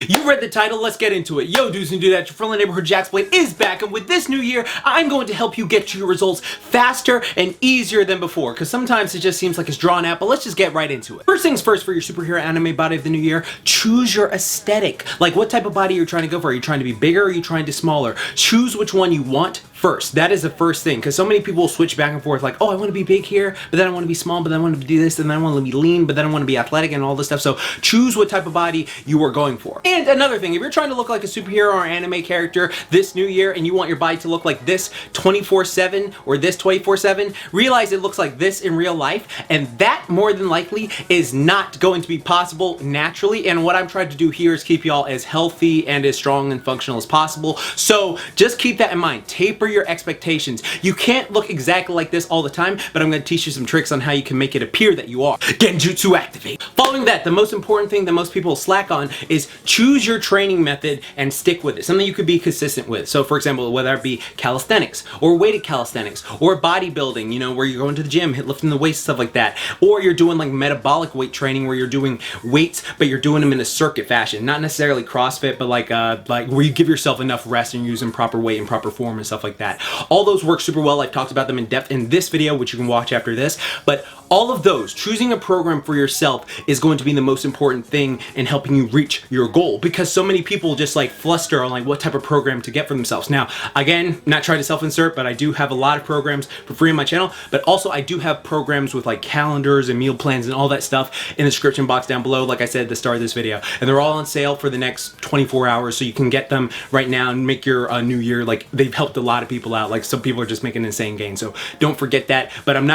You read the title, let's get into it. Yo dudes and dudettes, your friendly neighborhood JaxBlade is back, and with this new year, I'm going to help you get to your results faster and easier than before, because sometimes it just seems like it's drawn out, but let's just get right into it. First things first, for your superhero anime body of the new year, choose your aesthetic. Like, what type of body you're trying to go for. Are you trying to be bigger or are you trying to smaller? Choose which one you want first. That is the first thing, because so many people will switch back and forth like, oh, I want to be big here, but then I want to be small, but then I want to do this, and then I want to be lean, but then I want to be athletic and all this stuff. So choose what type of body you are going for. And another thing, if you're trying to look like a superhero or anime character this new year and you want your body to look like this 24/7 or this 24/7, realize it looks like this in real life, and that more than likely is not going to be possible naturally. And what I'm trying to do here is keep y'all as healthy and as strong and functional as possible. So just keep that in mind. Taper your expectations. You can't look exactly like this all the time, but I'm going to teach you some tricks on how you can make it appear that you are. Genjutsu activate. Following that, the most important thing that most people slack on is choose your training method and stick with it. Something you could be consistent with. So for example, whether it be calisthenics or weighted calisthenics or bodybuilding, you know, where you're going to the gym, lifting the weights, stuff like that. Or you're doing like metabolic weight training where you're doing weights, but you're doing them in a circuit fashion. Not necessarily CrossFit, but like where you give yourself enough rest and you're using proper weight and proper form and stuff like that. All those work super well. I've talked about them in depth in this video, which you can watch after this. But all of those, choosing a program for yourself is going to be the most important thing in helping you reach your goal, because so many people just like fluster on like what type of program to get for themselves. Now, again, not trying to self-insert, but I do have a lot of programs for free on my channel, but also I do have programs with like calendars and meal plans and all that stuff in the description box down below, like I said at the start of this video. And they're all on sale for the next 24 hours, so you can get them right now and make your new year, like, they've helped a lot of people out. Like, some people are just making insane gains, so don't forget that. But I'm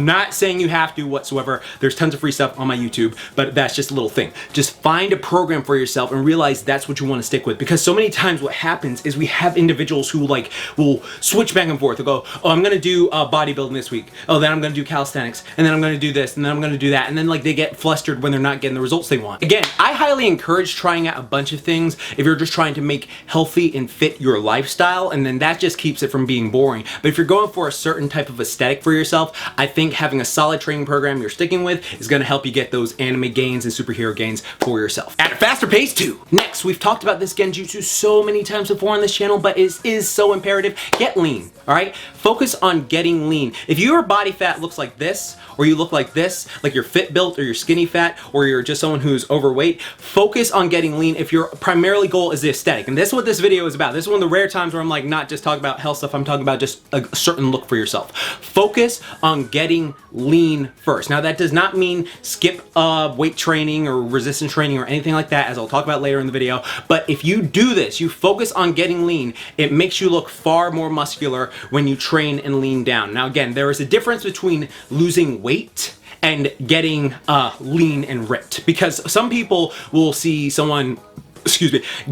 not saying you have to whatsoever. There's tons of free stuff on my YouTube, but that's just a little thing. Just find a program for yourself and realize that's what you want to stick with, because so many times what happens is we have individuals who like will switch back and forth. They'll go, oh, I'm gonna do bodybuilding this week, oh, then I'm gonna do calisthenics, and then I'm gonna do this, and then I'm gonna do that, and then like they get flustered when they're not getting the results they want. Again, I highly encourage trying out a bunch of things if you're just trying to make healthy and fit your lifestyle, and then that just keeps it from being boring. But if you're going for a certain type of aesthetic for yourself, I think having a solid training program you're sticking with is going to help you get those anime gains and superhero gains for yourself at a faster pace too. Next, we've talked about this genjutsu so many times before on this channel, but it is so imperative. Get lean, all right? Focus on getting lean. If your body fat looks like this, or you look like this, like you're fit built or you're skinny fat, or you're just someone who's overweight, focus on getting lean if your primarily goal is the aesthetic. And this is what this video is about. This is one of the rare times where I'm like not just talking about health stuff, I'm talking about just a certain look for yourself. Focus on getting lean first. Now that does not mean skip weight training or resistance training or anything like that, as I'll talk about later in the video. But if you do this, you focus on getting lean, it makes you look far more muscular when you train and lean down. Now again, there is a difference between losing weight and getting lean and ripped, because some people will see someone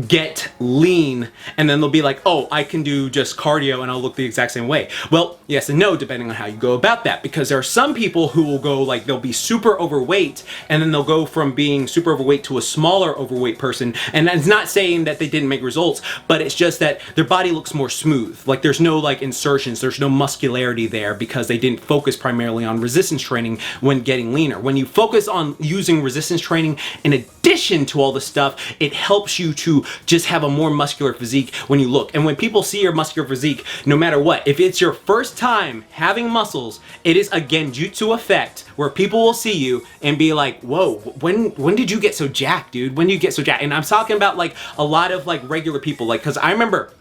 get lean and then they'll be like, oh, I can do just cardio and I'll look the exact same way. Well, yes and no, depending on how you go about that, because there are some people who will go like, they'll be super overweight and then they'll go from being super overweight to a smaller overweight person. And that's not saying that they didn't make results, but it's just that their body looks more smooth. Like, there's no like insertions, there's no muscularity there, because they didn't focus primarily on resistance training when getting leaner. When you focus on using resistance training in addition to all the stuff, it helps you to just have a more muscular physique when you look. And when people see your muscular physique, no matter what, if it's your first time having muscles, it is a genjutsu effect where people will see you and be like, whoa, when did you get so jacked, dude? When did you get so jacked? And I'm talking about like a lot of like regular people, like, because I remember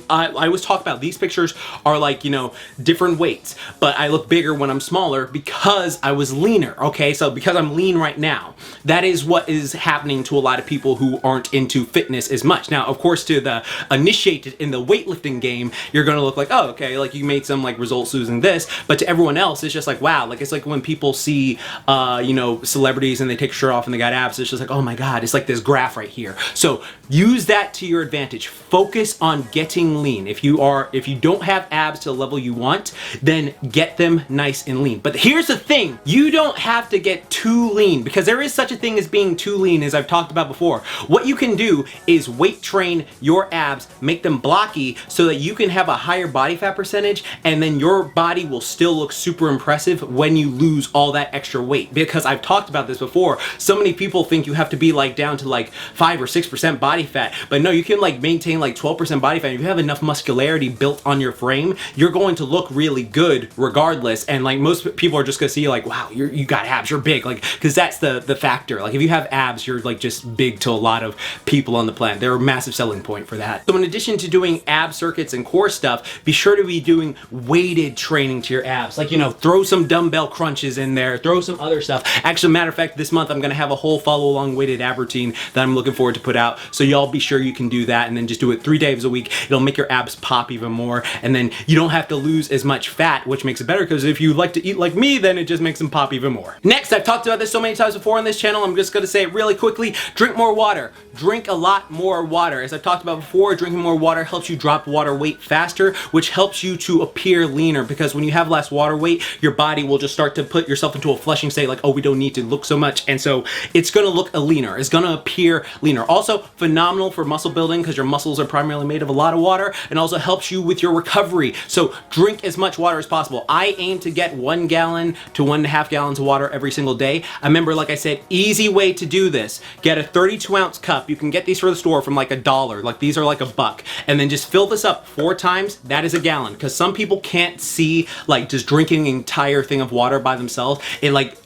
I always talk about these pictures are like, you know, different weights, but I look bigger when I'm smaller because I was leaner, okay? So because I'm lean right now, that is what is happening to a lot of people who aren't into fitness as much. Now, of course, to the initiated in the weightlifting game, you're gonna look like, oh, okay, like you made some like results using this, but to everyone else, it's just like, wow, like it's like when people see, you know, celebrities and they take a shirt off and they got abs, it's just like, oh my God, it's like this graph right here. So use that to your advantage. Focus on about getting lean. If you don't have abs to the level you want, then get them nice and lean. But here's the thing, you don't have to get too lean, because there is such a thing as being too lean, as I've talked about before. What you can do is weight train your abs, make them blocky so that you can have a higher body fat percentage, and then your body will still look super impressive when you lose all that extra weight. Because I've talked about this before, so many people think you have to be like down to like 5 or 6% body fat, but no, you can like maintain like 12% body fat. If you have enough muscularity built on your frame, you're going to look really good regardless. And like most people are just gonna see you like, wow, you got abs, you're big, like, because that's the factor. Like if you have abs, you're like just big to a lot of people on the planet. They're a massive selling point for that. So in addition to doing ab circuits and core stuff, be sure to be doing weighted training to your abs. Like, you know, throw some dumbbell crunches in there, throw some other stuff. Actually, matter of fact, this month I'm gonna have a whole follow along weighted ab routine that I'm looking forward to put out. So y'all be sure you can do that, and then just do it 3 days a week. It'll make your abs pop even more, and then you don't have to lose as much fat, which makes it better, because if you like to eat like me, then it just makes them pop even more. Next, I've talked about this so many times before on this channel, I'm just gonna say it really quickly, drink more water. Drink a lot more water. As I've talked about before, drinking more water helps you drop water weight faster, which helps you to appear leaner, because when you have less water weight, your body will just start to put yourself into a flushing state, like, oh, we don't need to look so much, and so it's gonna look leaner. It's gonna appear leaner. Also, phenomenal for muscle building, because your muscles are primarily made of a lot of water, and also helps you with your recovery. So drink as much water as possible. I aim to get 1 gallon to 1.5 gallons of water every single day. I remember, like I said, easy way to do this. Get a 32-ounce cup. You can get these for the store from like $1. Like these are like $1. And then just fill this up 4 times. That is a gallon. Because some people can't see like just drinking an entire thing of water by themselves. It like,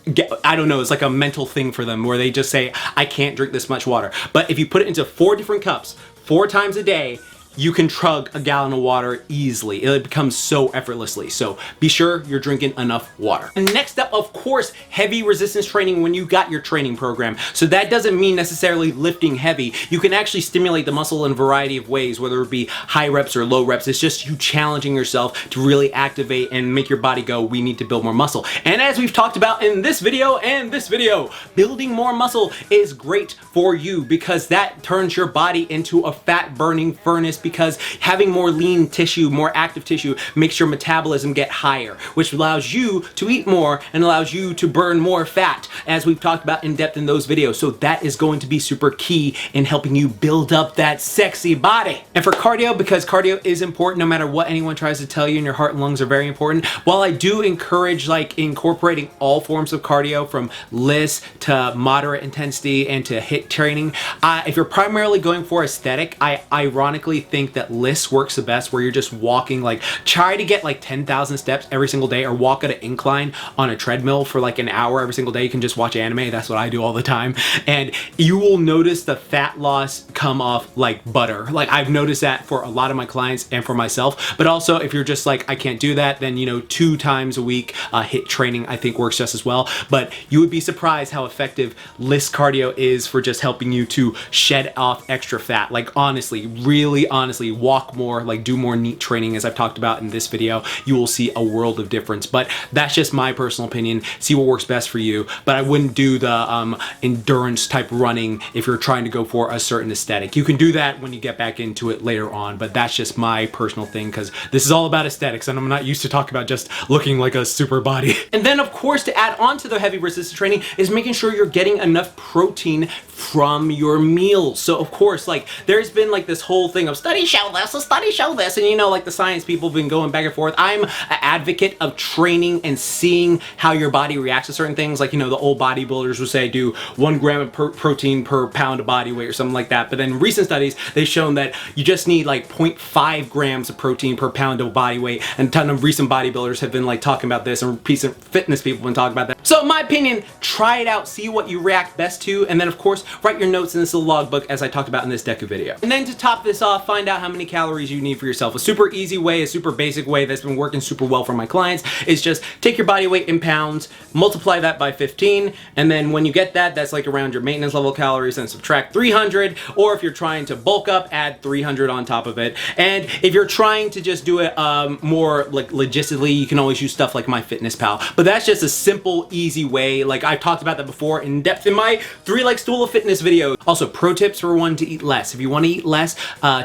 I don't know, it's like a mental thing for them where they just say, I can't drink this much water. But if you put it into 4 different cups, 4 times a day, you can chug a gallon of water easily. It becomes so effortlessly. So be sure you're drinking enough water. And next up, of course, heavy resistance training when you got your training program. So that doesn't mean necessarily lifting heavy. You can actually stimulate the muscle in a variety of ways, whether it be high reps or low reps. It's just you challenging yourself to really activate and make your body go, we need to build more muscle. And as we've talked about in this video and this video, building more muscle is great for you, because that turns your body into a fat burning furnace, because having more lean tissue, more active tissue, makes your metabolism get higher, which allows you to eat more and allows you to burn more fat, as we've talked about in depth in those videos. So that is going to be super key in helping you build up that sexy body. And for cardio, because cardio is important no matter what anyone tries to tell you, and your heart and lungs are very important, while I do encourage like incorporating all forms of cardio from LISS to moderate intensity and to HIIT training, if you're primarily going for aesthetic, I ironically think that LISS works the best, where you're just walking, like try to get like 10,000 steps every single day, or walk at an incline on a treadmill for like an hour every single day. You can just watch anime. That's what I do all the time. And you will notice the fat loss come off like butter. Like I've noticed that for a lot of my clients and for myself. But also if you're just like, I can't do that, then, you know, 2 times a week HIIT training I think works just as well. But you would be surprised how effective LISS cardio is for just helping you to shed off extra fat. Like honestly, really honestly, walk more, like do more NEAT training, as I've talked about in this video. You will see a world of difference. But that's just my personal opinion. See what works best for you. But I wouldn't do the endurance type running if you're trying to go for a certain aesthetic. You can do that when you get back into it later on, but that's just my personal thing, because this is all about aesthetics and I'm not used to talking about just looking like a super body. And then of course, to add on to the heavy resistance training is making sure you're getting enough protein from your meals. So of course, like there's been like this whole thing of studies show this, a study show this, and you know, like the science people have been going back and forth. I'm an advocate of training and seeing how your body reacts to certain things. Like, you know, the old bodybuilders would say do 1 gram of protein per pound of body weight or something like that. But then recent studies, they've shown that you just need like 0.5 grams of protein per pound of body weight. And a ton of recent bodybuilders have been like talking about this, and recent fitness people have been talking about that. So in my opinion, try it out, see what you react best to, and then of course, write your notes in this little logbook as I talked about in this Deca video. And then to top this off, find out how many calories you need for yourself. A super easy way, a super basic way that's been working super well for my clients is just take your body weight in pounds, multiply that by 15, and then when you get that, that's like around your maintenance level calories, and subtract 300, or if you're trying to bulk up, add 300 on top of it. And if you're trying to just do it more like logistically, you can always use stuff like MyFitnessPal. But that's just a simple, easy way. Like I've talked about that before in depth in my 3 Legs Stool of Fitness video. Also, pro tips for one to eat less. If you want to eat less,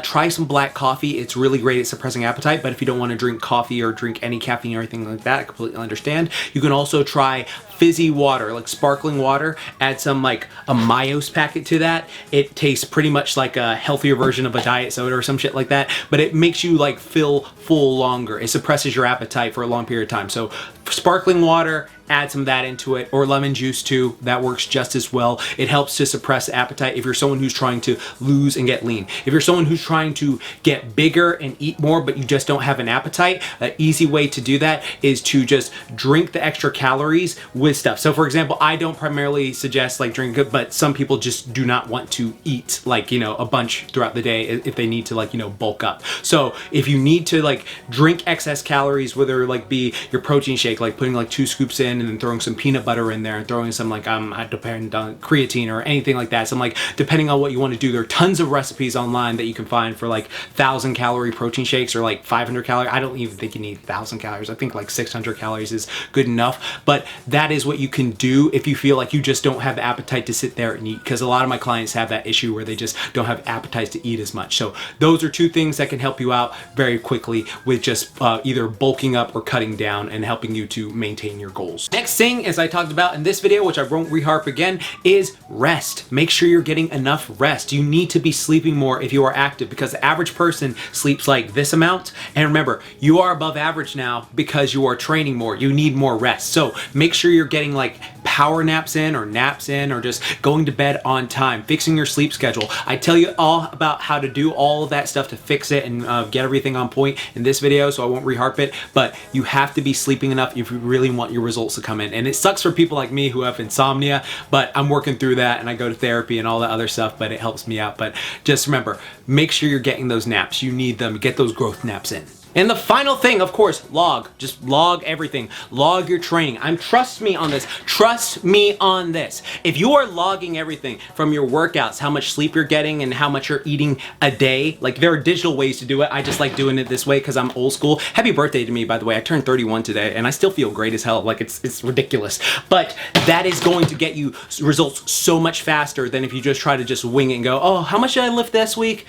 try try some black coffee. It's really great at suppressing appetite, but if you don't want to drink coffee or drink any caffeine or anything like that, I completely understand. You can also try fizzy water, like sparkling water. Add some like a Myos packet to that. It tastes pretty much like a healthier version of a diet soda or some shit like that, but it makes you like feel full longer. It suppresses your appetite for a long period of time. So sparkling water, add some of that into it, or lemon juice too. That works just as well. It helps to suppress appetite if you're someone who's trying to lose and get lean. If you're someone who's trying to get bigger and eat more, but you just don't have an appetite, an easy way to do that is to just drink the extra calories with stuff. So for example, I don't primarily suggest like drink it, but some people just do not want to eat like, you know, a bunch throughout the day if they need to like, you know, bulk up. So if you need to like drink excess calories, whether like be your protein shake, like putting like 2 scoops in and then throwing some peanut butter in there and throwing some like depending on creatine or anything like that. Some like depending on what you want to do, there are tons of recipes online that you can find for like 1,000 calorie protein shakes or like 500 calorie. I don't even think you need 1,000 calories. I think like 600 calories is good enough. But that is what you can do if you feel like you just don't have the appetite to sit there and eat, because a lot of my clients have that issue where they just don't have appetite to eat as much. So those are 2 things that can help you out very quickly with just either bulking up or cutting down and helping you to maintain your goals. Next thing, as I talked about in this video, which I won't reharp again, is rest. Make sure you're getting enough rest. You need to be sleeping more if you are active, because the average person sleeps like this amount. And remember, you are above average now because you are training more. You need more rest. So make sure you're getting like power naps in or just going to bed on time, fixing your sleep schedule. I tell you all about how to do all of that stuff to fix it and get everything on point in this video, so I won't reharp it, but you have to be sleeping enough if you really want your results to come in. And it sucks for people like me who have insomnia, but I'm working through that and I go to therapy and all that other stuff, but it helps me out. But just remember, make sure you're getting those naps. You need them. Get those growth naps in. And the final thing, of course, log. Just log everything. Log your training. Trust me on this. Trust me on this. If you are logging everything from your workouts, how much sleep you're getting and how much you're eating a day, like there are digital ways to do it. I just like doing it this way because I'm old school. Happy birthday to me, by the way. I turned 31 today and I still feel great as hell. Like it's ridiculous. But that is going to get you results so much faster than if you just try to just wing it and go, oh, how much did I lift this week?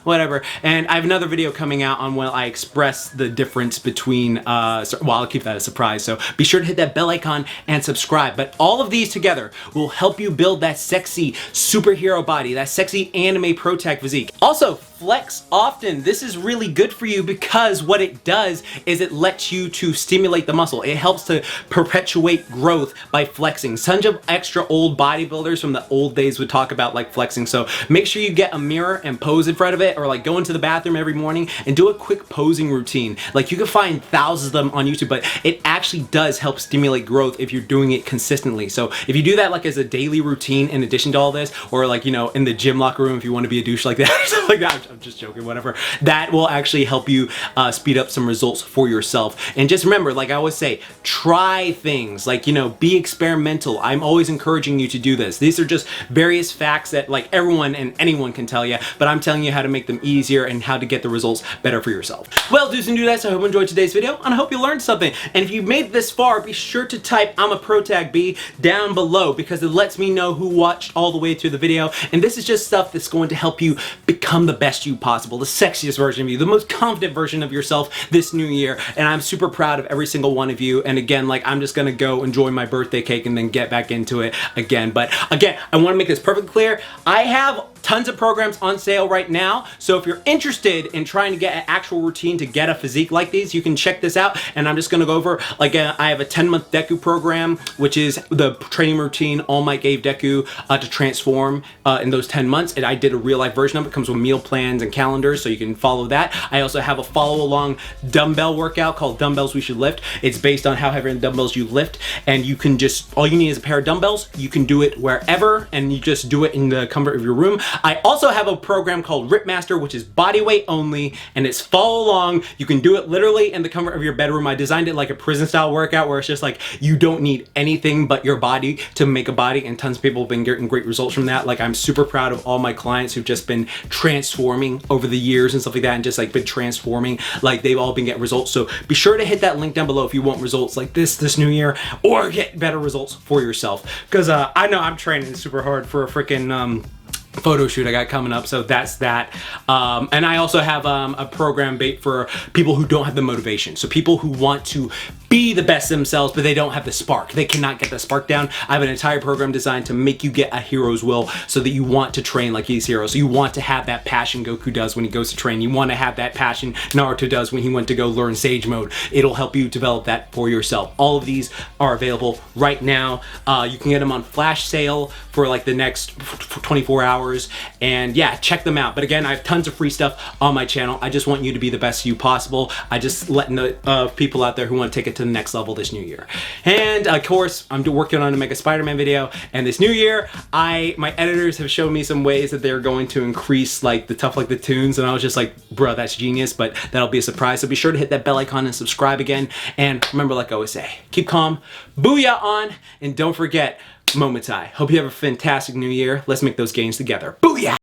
Whatever. And I have another video coming out on when I express the difference between, well, I'll keep that a surprise. So be sure to hit that bell icon and subscribe. But all of these together will help you build that sexy superhero body, that sexy anime pro tech physique. Also, flex often. This is really good for you because what it does is it lets you to stimulate the muscle. It helps to perpetuate growth by flexing. Tons of extra old bodybuilders from the old days would talk about like flexing. So make sure you get a mirror and pose in front of it, or like go into the bathroom every morning and do a quick posing routine. Like you can find thousands of them on YouTube, but it actually does help stimulate growth if you're doing it consistently. So if you do that like as a daily routine in addition to all this, or like, you know, in the gym locker room if you want to be a douche like that or something like that, I'm just joking, whatever. That will actually help you speed up some results for yourself. And just remember, like I always say, try things. Like, you know, be experimental. I'm always encouraging you to do this. These are just various facts that like everyone and anyone can tell you, but I'm telling you how to make them easier and how to get the results better for yourself. Well, do's and dudettes, I hope you enjoyed today's video and I hope you learned something. And if you made it this far, be sure to type I'm a Pro Tag B down below, because it lets me know who watched all the way through the video. And this is just stuff that's going to help you become the best you possible, the sexiest version of you, the most confident version of yourself this new year. And I'm super proud of every single one of you. And again, like I'm just gonna go enjoy my birthday cake and then get back into it again. But again, I want to make this perfectly clear. I have tons of programs on sale right now. So if you're interested in trying to get an actual routine to get a physique like these, you can check this out. And I'm just gonna go over, like I have a 10-month Deku program, which is the training routine All Might gave Deku to transform in those 10 months. And I did a real life version of it. It comes with meal plans and calendars, so you can follow that. I also have a follow along dumbbell workout called Dumbbells We Should Lift. It's based on how heavy dumbbells you lift, and you can just, all you need is a pair of dumbbells. You can do it wherever, and you just do it in the comfort of your room. I also have a program called Rip Master, which is body weight only, and it's follow along. You can do it literally in the comfort of your bedroom. I designed it like a prison style workout where it's just like you don't need anything but your body to make a body, and tons of people have been getting great results from that. Like I'm super proud of all my clients who've just been transforming over the years and stuff like that, and just like been transforming. Like they've all been getting results. So be sure to hit that link down below if you want results like this new year, or get better results for yourself. Because I know I'm training super hard for a freaking photo shoot I got coming up, so that's that. And I also have a program bait for people who don't have the motivation. So people who want to be the best themselves, but they don't have the spark. They cannot get the spark down. I have an entire program designed to make you get a hero's will so that you want to train like these heroes. So you want to have that passion Goku does when he goes to train. You want to have that passion Naruto does when he went to go learn Sage Mode. It'll help you develop that for yourself. All of these are available right now. You can get them on flash sale for like the next 24 hours. And yeah, check them out. But again, I have tons of free stuff on my channel. I just want you to be the best you possible. I just letting the people out there who want to take it to the next level this new year. And of course, I'm working on a Mega Spider-Man video. And this new year, my editors have shown me some ways that they're going to increase like the tunes. And I was just like, bro, that's genius, but that'll be a surprise. So be sure to hit that bell icon and subscribe again. And remember, like I always say, keep calm, booyah on, and don't forget, Momentai. Hope you have a fantastic new year. Let's make those gains together. Booyah!